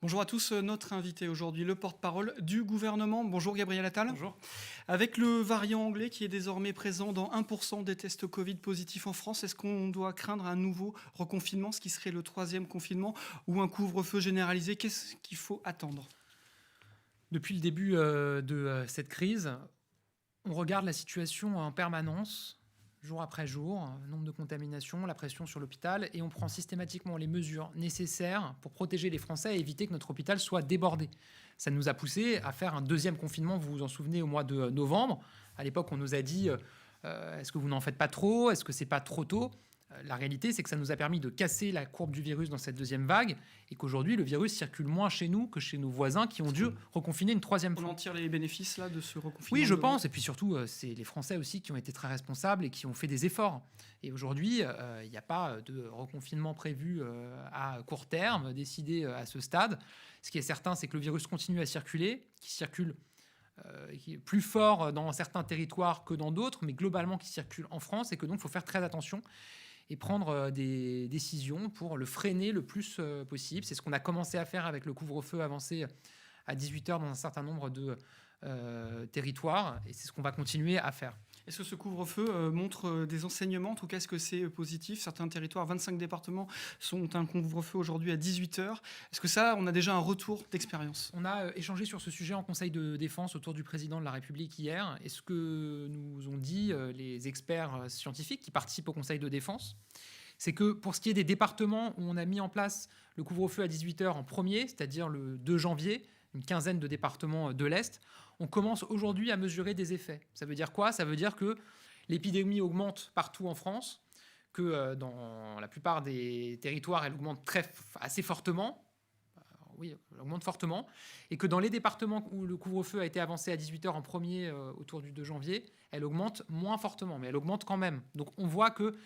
Bonjour à tous, notre invité aujourd'hui, le porte-parole du gouvernement. Bonjour Gabriel Attal. Bonjour. Avec le variant anglais qui est désormais présent dans 1% des tests Covid positifs en France, est-ce qu'on doit craindre un nouveau reconfinement, ce qui serait le troisième confinement, ou un couvre-feu généralisé? Qu'est-ce qu'il faut attendre? Depuis le début de cette crise, on regarde la situation en permanence, jour après jour, nombre de contaminations, la pression sur l'hôpital, et on prend systématiquement les mesures nécessaires pour protéger les Français et éviter que notre hôpital soit débordé. Ça nous a poussé à faire un deuxième confinement, vous vous en souvenez, au mois de novembre. À l'époque, on nous a dit est-ce que vous n'en faites pas trop? Est-ce que c'est pas trop tôt? La réalité, c'est que ça nous a permis de casser la courbe du virus dans cette deuxième vague et qu'aujourd'hui, le virus circule moins chez nous que chez nos voisins qui ont dû reconfiner une troisième On fois. en tire les bénéfices là, de ce reconfinement? Oui, je pense. Et puis surtout, c'est les Français aussi qui ont été très responsables et qui ont fait des efforts. Et aujourd'hui, il n'y a pas de reconfinement prévu à court terme, décidé à ce stade. Ce qui est certain, c'est que le virus continue à circuler, qui circule qui est plus fort dans certains territoires que dans d'autres, mais globalement qui circule en France, et que donc il faut faire très attention et prendre des décisions pour le freiner le plus possible. C'est ce qu'on a commencé à faire avec le couvre-feu avancé à 18h dans un certain nombre de territoires, et c'est ce qu'on va continuer à faire. Est-ce que ce couvre-feu montre des enseignements? En tout cas, est-ce que c'est positif? Certains territoires, 25 départements, sont un couvre-feu aujourd'hui à 18h. Est-ce que ça, on a déjà un retour d'expérience? On a échangé sur ce sujet en Conseil de défense autour du président de la République hier. Et ce que nous ont dit les experts scientifiques qui participent au Conseil de défense, c'est que pour ce qui est des départements où on a mis en place le couvre-feu à 18h en premier, c'est-à-dire le 2 janvier, une quinzaine de départements de l'Est, on commence aujourd'hui à mesurer des effets. Ça veut dire quoi? Ça veut dire que l'épidémie augmente partout en France, que dans la plupart des territoires, elle augmente assez fortement. Oui, elle augmente fortement. Et que dans les départements où le couvre-feu a été avancé à 18h en premier, autour du 2 janvier, elle augmente moins fortement, mais elle augmente quand même. Donc on voit que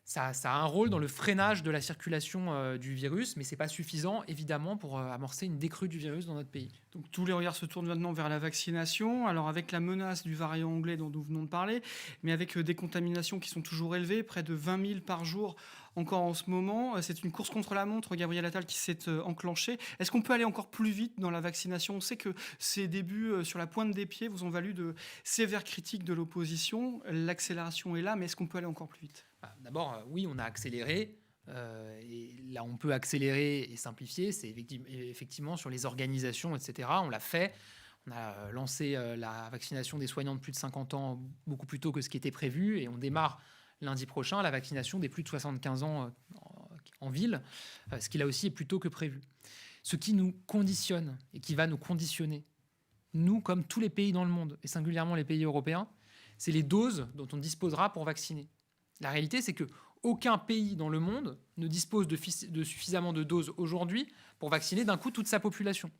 ça a un rôle dans le freinage de la circulation du virus, mais ce n'est pas suffisant, évidemment, pour amorcer une décrue du virus dans notre pays. Donc tous les regards se tournent maintenant vers la vaccination. Alors avec la menace du variant anglais dont nous venons de parler, mais avec des contaminations qui sont toujours élevées, près de 20 000 par jour encore en ce moment, c'est une course contre la montre, Gabriel Attal, qui s'est enclenchée. Est-ce qu'on peut aller encore plus vite dans la vaccination? On sait que ces débuts sur la pointe des pieds vous ont valu de sévères critiques de l'opposition. L'accélération est là, mais est-ce qu'on peut aller encore plus vite? D'abord, oui, on a accéléré. Et là, on peut accélérer et simplifier. C'est effectivement sur les organisations, etc. On l'a fait. On a lancé la vaccination des soignants de plus de 50 ans beaucoup plus tôt que ce qui était prévu. Et on démarre lundi prochain la vaccination des plus de 75 ans en ville, ce qui là aussi est plus tôt que prévu. Ce qui nous conditionne et qui va nous conditionner, nous comme tous les pays dans le monde, et singulièrement les pays européens, c'est les doses dont on disposera pour vacciner. La réalité, c'est qu'aucun pays dans le monde ne dispose de suffisamment de doses aujourd'hui pour vacciner d'un coup toute sa population.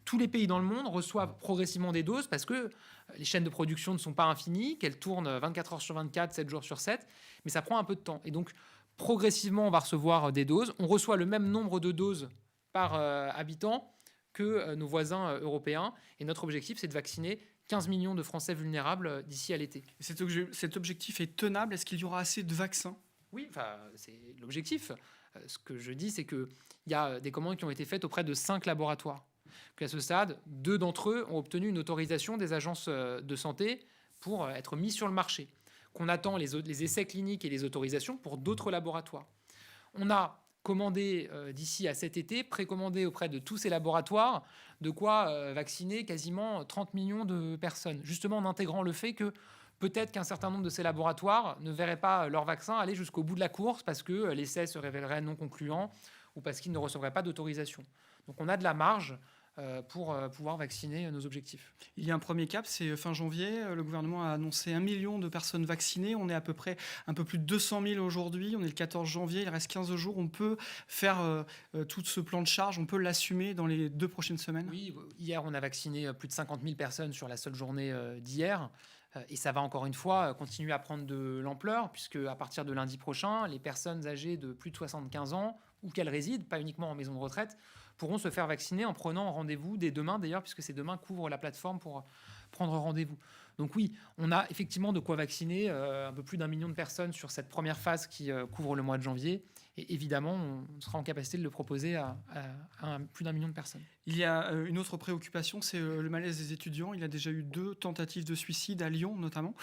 Tous les pays dans le monde reçoivent progressivement des doses parce que les chaînes de production ne sont pas infinies, qu'elles tournent 24 heures sur 24, 7 jours sur 7, mais ça prend un peu de temps. Et donc, progressivement, on va recevoir des doses. On reçoit le même nombre de doses par habitant que nos voisins européens. Et notre objectif, c'est de vacciner 15 millions de Français vulnérables d'ici à l'été. Cet objectif est tenable? Est-ce qu'il y aura assez de vaccins? Oui, c'est l'objectif. Ce que je dis, c'est qu'il y a des commandes qui ont été faites auprès de 5 laboratoires. Qu'à ce stade, 2 d'entre eux ont obtenu une autorisation des agences de santé pour être mis sur le marché. Qu'on attend les essais cliniques et les autorisations pour d'autres laboratoires. On a commandé d'ici à cet été, précommandé auprès de tous ces laboratoires, de quoi vacciner quasiment 30 millions de personnes, justement en intégrant le fait que peut-être qu'un certain nombre de ces laboratoires ne verraient pas leur vaccin aller jusqu'au bout de la course parce que l'essai se révélerait non concluant ou parce qu'ils ne recevraient pas d'autorisation. Donc on a de la marge pour pouvoir vacciner nos objectifs. Il y a un premier cap, c'est fin janvier. Le gouvernement a annoncé 1 million de personnes vaccinées. On est à peu près un peu plus de 200 000 aujourd'hui. On est le 14 janvier, il reste 15 jours. On peut faire tout ce plan de charge, on peut l'assumer dans les 2 prochaines semaines? Oui, hier, on a vacciné plus de 50 000 personnes sur la seule journée d'hier. Et ça va encore une fois continuer à prendre de l'ampleur, puisque à partir de lundi prochain, les personnes âgées de plus de 75 ans, où qu'elles résident, pas uniquement en maison de retraite, pourront se faire vacciner en prenant rendez-vous dès demain, d'ailleurs, puisque c'est demain qu'ouvre la plateforme pour prendre rendez-vous. Donc oui, on a effectivement de quoi vacciner un peu plus d'1 million de personnes sur cette première phase qui couvre le mois de janvier. Et évidemment, on sera en capacité de le proposer à plus d'1 million de personnes. Il y a une autre préoccupation, c'est le malaise des étudiants. Il y a déjà eu 2 tentatives de suicide à Lyon notamment.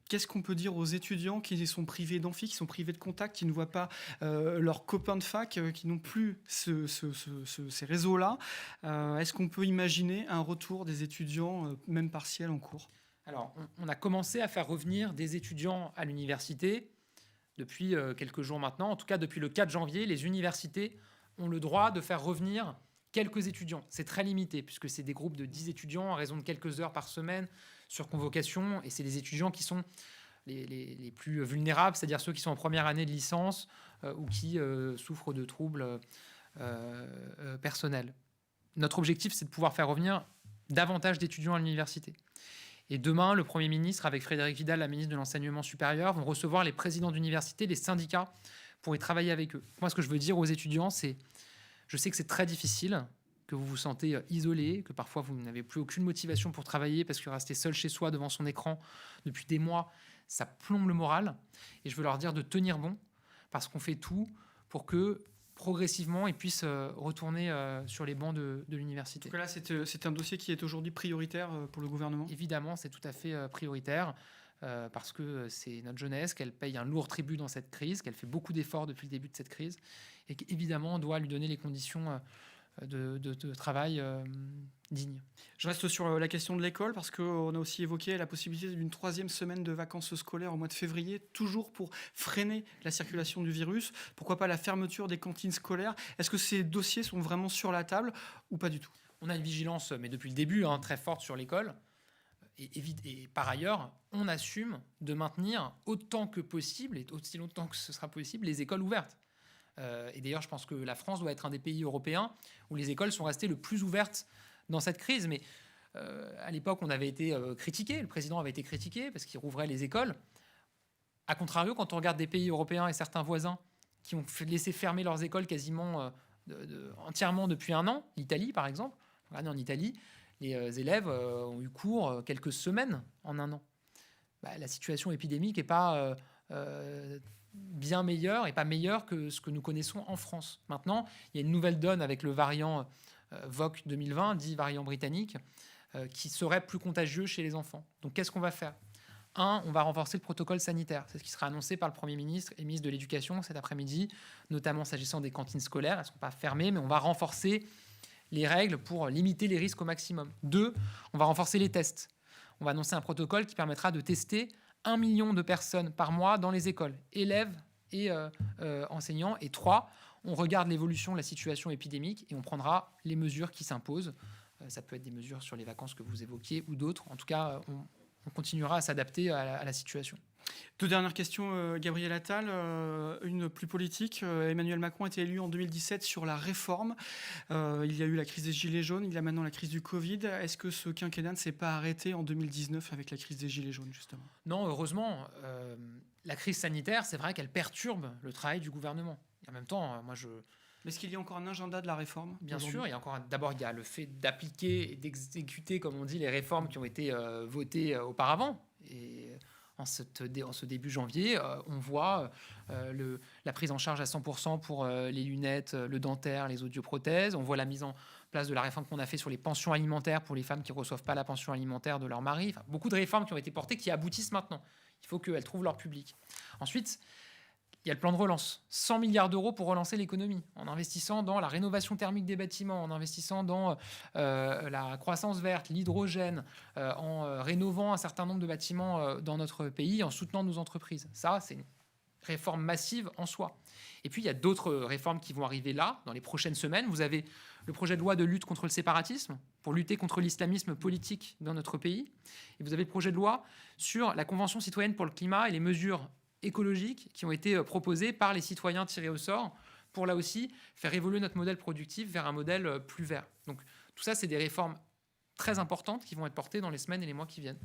Qu'est-ce qu'on peut dire aux étudiants qui sont privés d'amphi, qui sont privés de contact, qui ne voient pas leurs copains de fac, qui n'ont plus ces réseaux-là? Est-ce qu'on peut imaginer un retour des étudiants, même partiel, en cours? Alors, on a commencé à faire revenir des étudiants à l'université depuis quelques jours maintenant. En tout cas, depuis le 4 janvier, les universités ont le droit de faire revenir quelques étudiants. C'est très limité, puisque c'est des groupes de 10 étudiants à raison de quelques heures par semaine sur convocation. Et c'est des étudiants qui sont les plus vulnérables, c'est-à-dire ceux qui sont en première année de licence ou qui souffrent de troubles personnels. Notre objectif, c'est de pouvoir faire revenir davantage d'étudiants à l'université. Et demain, le Premier ministre, avec Frédérique Vidal, la ministre de l'Enseignement supérieur, vont recevoir les présidents d'université, les syndicats, pour y travailler avec eux. Moi, ce que je veux dire aux étudiants, c'est, je sais que c'est très difficile, que vous vous sentez isolé, que parfois vous n'avez plus aucune motivation pour travailler parce que rester seul chez soi devant son écran depuis des mois, ça plombe le moral. Et je veux leur dire de tenir bon, parce qu'on fait tout pour que progressivement, ils puissent retourner sur les bancs de l'université. En tout cas, là, c'est un dossier qui est aujourd'hui prioritaire pour le gouvernement. Évidemment, c'est tout à fait prioritaire parce que c'est notre jeunesse, qu'elle paye un lourd tribut dans cette crise, qu'elle fait beaucoup d'efforts depuis le début de cette crise et qu'évidemment, on doit lui donner les conditions de travail dignes. Je reste sur la question de l'école parce qu'on a aussi évoqué la possibilité d'une 3e semaine de vacances scolaires au mois de février, toujours pour freiner la circulation du virus. Pourquoi pas la fermeture des cantines scolaires? Est-ce que ces dossiers sont vraiment sur la table ou pas du tout? On a une vigilance, mais depuis le début, très forte sur l'école. Et par ailleurs, on assume de maintenir autant que possible, et aussi longtemps que ce sera possible, les écoles ouvertes. Et d'ailleurs, je pense que la France doit être un des pays européens où les écoles sont restées le plus ouvertes dans cette crise. Mais à l'époque, on avait été critiqué, le président avait été critiqué parce qu'il rouvrait les écoles. A contrario, quand on regarde des pays européens et certains voisins qui ont laissé fermer leurs écoles quasiment entièrement depuis 1 an, l'Italie par exemple, regardez en Italie, les élèves ont eu cours quelques semaines en 1 an. La situation épidémique n'est pas bien meilleure et pas meilleure que ce que nous connaissons en France. Maintenant, il y a une nouvelle donne avec le variant VOC 2020, dit variant britannique, qui serait plus contagieux chez les enfants. Donc qu'est-ce qu'on va faire? On va renforcer le protocole sanitaire. C'est ce qui sera annoncé par le Premier ministre et ministre de l'Éducation cet après-midi, notamment s'agissant des cantines scolaires. Elles ne sont pas fermées, mais on va renforcer les règles pour limiter les risques au maximum. 2, on va renforcer les tests. On va annoncer un protocole qui permettra de tester 1 million de personnes par mois dans les écoles, élèves et enseignants. Et 3, on regarde l'évolution de la situation épidémique et on prendra les mesures qui s'imposent. Ça peut être des mesures sur les vacances que vous évoquiez ou d'autres. En tout cas, on continuera à s'adapter à la situation. 2 dernières questions, Gabriel Attal. Une plus politique. Emmanuel Macron a été élu en 2017 sur la réforme. Il y a eu la crise des Gilets jaunes, il y a maintenant la crise du Covid. Est-ce que ce quinquennat ne s'est pas arrêté en 2019 avec la crise des Gilets jaunes, justement? Non, heureusement. La crise sanitaire, c'est vrai qu'elle perturbe le travail du gouvernement. Et en même temps, Mais est-ce qu'il y a encore un agenda de la réforme? Bien sûr, d'abord, il y a le fait d'appliquer et d'exécuter, comme on dit, les réformes qui ont été votées auparavant. Et en ce début janvier, on voit la prise en charge à 100% pour les lunettes, le dentaire, les audioprothèses. On voit la mise en place de la réforme qu'on a fait sur les pensions alimentaires pour les femmes qui ne reçoivent pas la pension alimentaire de leur mari. Enfin, beaucoup de réformes qui ont été portées, qui aboutissent maintenant. Il faut qu'elles trouvent leur public. Ensuite, il y a le plan de relance, 100 milliards d'euros pour relancer l'économie, en investissant dans la rénovation thermique des bâtiments, en investissant dans la croissance verte, l'hydrogène, en rénovant un certain nombre de bâtiments dans notre pays, en soutenant nos entreprises. Ça, c'est une réforme massive en soi. Et puis, il y a d'autres réformes qui vont arriver là, dans les prochaines semaines. Vous avez le projet de loi de lutte contre le séparatisme, pour lutter contre l'islamisme politique dans notre pays. Et vous avez le projet de loi sur la Convention citoyenne pour le climat et les mesures écologiques qui ont été proposés par les citoyens tirés au sort pour, là aussi, faire évoluer notre modèle productif vers un modèle plus vert. Donc, tout ça, c'est des réformes très importantes qui vont être portées dans les semaines et les mois qui viennent.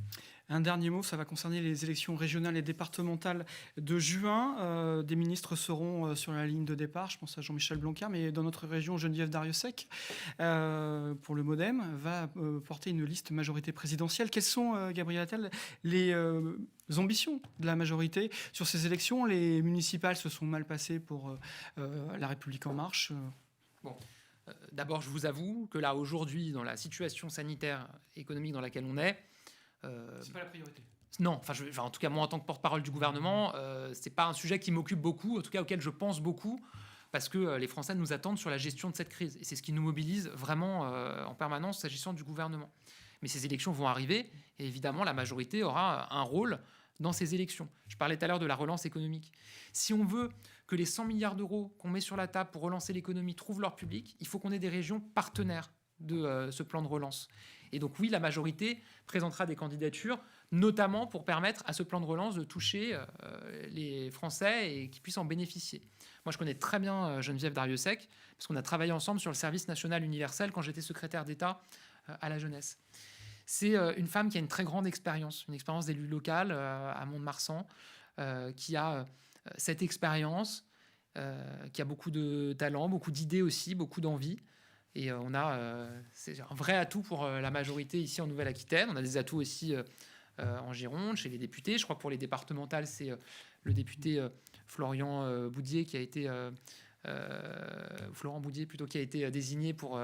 Un dernier mot, ça va concerner les élections régionales et départementales de juin. Des ministres seront sur la ligne de départ. Je pense à Jean-Michel Blanquer, mais dans notre région, Geneviève Darrieussecq, pour le MoDem, va porter une liste majorité présidentielle. Quelles sont, Gabriel Attal, les ambitions de la majorité sur ces élections? Les municipales se sont mal passées pour La République En Marche. Bon. D'abord, je vous avoue que là, aujourd'hui, dans la situation sanitaire, économique dans laquelle on est... c'est pas la priorité. Non, en tout cas, moi, en tant que porte-parole du gouvernement, c'est pas un sujet qui m'occupe beaucoup, en tout cas auquel je pense beaucoup, parce que les Français nous attendent sur la gestion de cette crise. Et c'est ce qui nous mobilise vraiment en permanence s'agissant du gouvernement. Mais ces élections vont arriver, et évidemment, la majorité aura un rôle dans ces élections. Je parlais tout à l'heure de la relance économique. Si on veut que les 100 milliards d'euros qu'on met sur la table pour relancer l'économie trouvent leur public, il faut qu'on ait des régions partenaires de ce plan de relance. Et donc oui, la majorité présentera des candidatures, notamment pour permettre à ce plan de relance de toucher les Français et qu'ils puissent en bénéficier. Moi, je connais très bien Geneviève Darrieussecq, parce qu'on a travaillé ensemble sur le service national universel quand j'étais secrétaire d'État à la jeunesse. C'est une femme qui a une très grande expérience, une expérience d'élu local à Mont-de-Marsan, qui a cette expérience, qui a beaucoup de talent, beaucoup d'idées aussi, beaucoup d'envie. Et c'est un vrai atout pour la majorité ici en Nouvelle-Aquitaine. On a des atouts aussi en Gironde, chez les députés. Je crois que pour les départementales, c'est le député Florian Boudier qui a été... Florent Boudier plutôt, qui a été désigné pour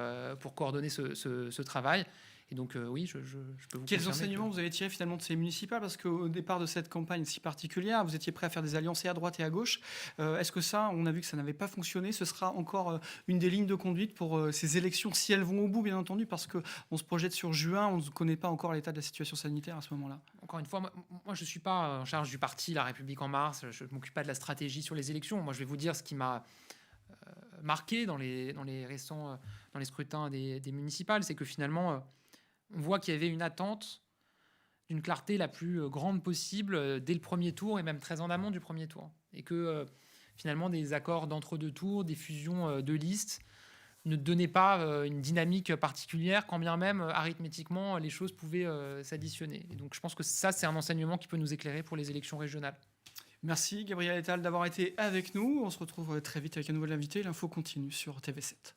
coordonner ce travail. Et donc oui, je peux vous Quels enseignements vous avez tirés finalement de ces municipales? Parce qu'au départ de cette campagne si particulière, vous étiez prêt à faire des alliances et à droite et à gauche. Est-ce que ça, on a vu que ça n'avait pas fonctionné, ce sera encore une des lignes de conduite pour ces élections, si elles vont au bout, bien entendu, parce qu'on se projette sur juin, on ne connaît pas encore l'état de la situation sanitaire à ce moment-là? Encore une fois, moi je ne suis pas en charge du parti La République En Marche, je ne m'occupe pas de la stratégie sur les élections. Moi, je vais vous dire ce qui m'a marqué dans les récents dans les scrutins des municipales, c'est que finalement... on voit qu'il y avait une attente d'une clarté la plus grande possible dès le premier tour et même très en amont du premier tour. Et que finalement des accords d'entre-deux tours, des fusions de listes ne donnaient pas une dynamique particulière, quand bien même arithmétiquement les choses pouvaient s'additionner. Et donc je pense que ça, c'est un enseignement qui peut nous éclairer pour les élections régionales. Merci Gabriel Attal d'avoir été avec nous. On se retrouve très vite avec un nouvel invité. L'info continue sur TV7.